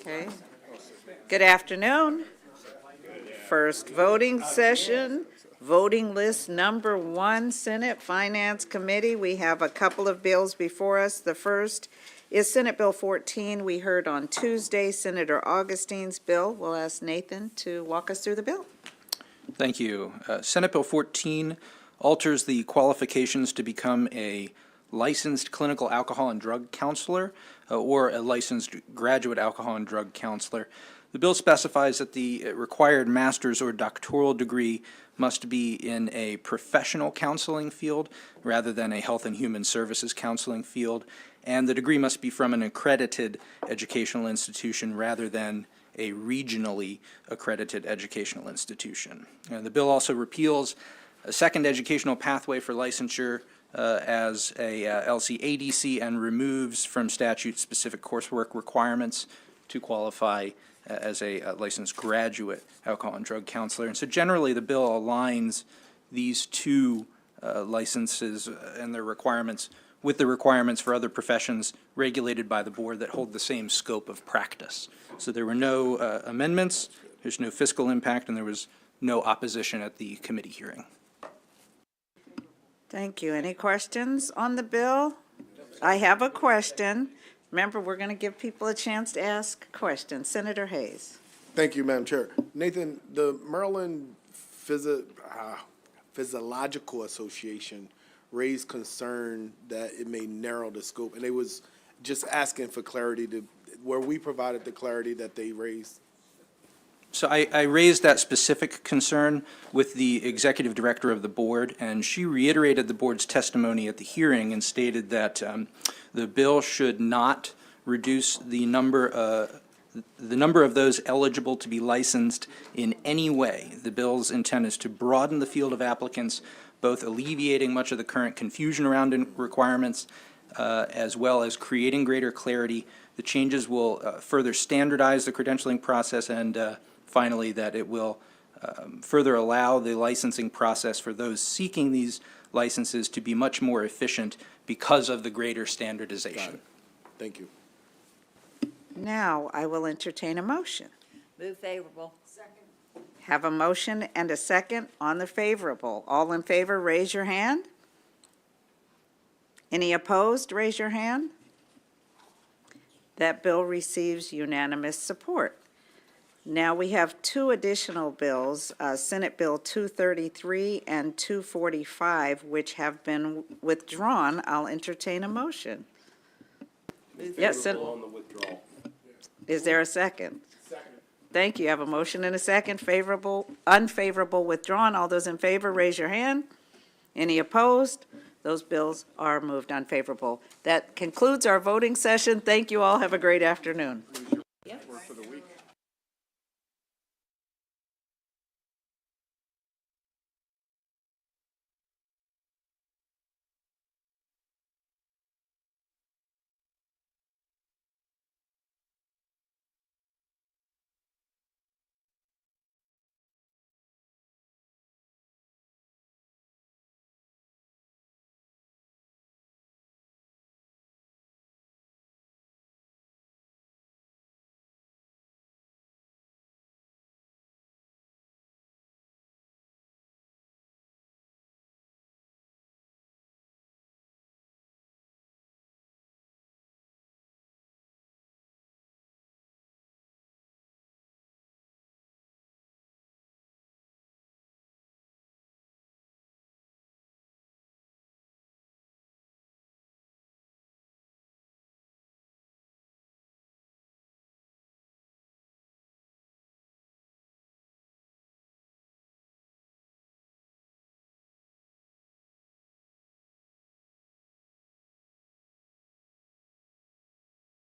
Okay. Good afternoon. First voting session, voting list number 1, Senate Finance Committee. We have a couple of bills before us. The first is Senate Bill 14. We heard on Tuesday Senator Augustine's bill. We'll ask Nathan to walk us through the bill. Thank you. Senate Bill 14 alters the qualifications to become a licensed clinical alcohol and drug counselor or a licensed graduate alcohol and drug counselor. The bill specifies that the required master's or doctoral degree must be in a professional counseling field rather than a health and human services counseling field, and the degree must be from an accredited educational institution rather than a regionally accredited educational institution. The bill also repeals a second educational pathway for licensure as a LC-ADC and removes from statute specific coursework requirements to qualify as a licensed graduate alcohol and drug counselor. And so generally the bill aligns these two licenses and their requirements with the requirements for other professions regulated by the board that hold the same scope of practice. So there were no amendments, there's no fiscal impact, and there was no opposition at the committee hearing. Thank you. Any questions on the bill? I have a question. Remember, we're going to give people a chance to ask questions. Senator Hayes. Thank you, Madam Chair. Nathan, the Maryland Physiological Association raised concern that it may narrow the scope, and they was just asking for clarity where we provided the clarity that they raised. So I raised that specific concern with the executive director of the board, and she reiterated the board's testimony at the hearing and stated that the bill should not reduce the number of those eligible to be licensed in any way. The bill's intent is to broaden the field of applicants, both alleviating much of the current confusion around requirements, as well as creating greater clarity. The changes will further standardize the credentialing process, and finally, that it will further allow the licensing process for those seeking these licenses to be much more efficient because of the greater standardization. Thank you. Now I will entertain a motion. Move favorable. Second. Have a motion and a second on the favorable. All in favor, raise your hand. Any opposed, raise your hand. That bill receives unanimous support. Now we have two additional bills, Senate Bill 233 and 245, which have been withdrawn. I'll entertain a motion. Yes, On the withdrawal. is there a second? Second. Thank you. I have a motion and a second. Favorable, unfavorable, withdrawn. All those in favor, raise your hand. Any opposed? Those bills are moved unfavorable. That concludes our voting session. Thank you all. Have a great afternoon.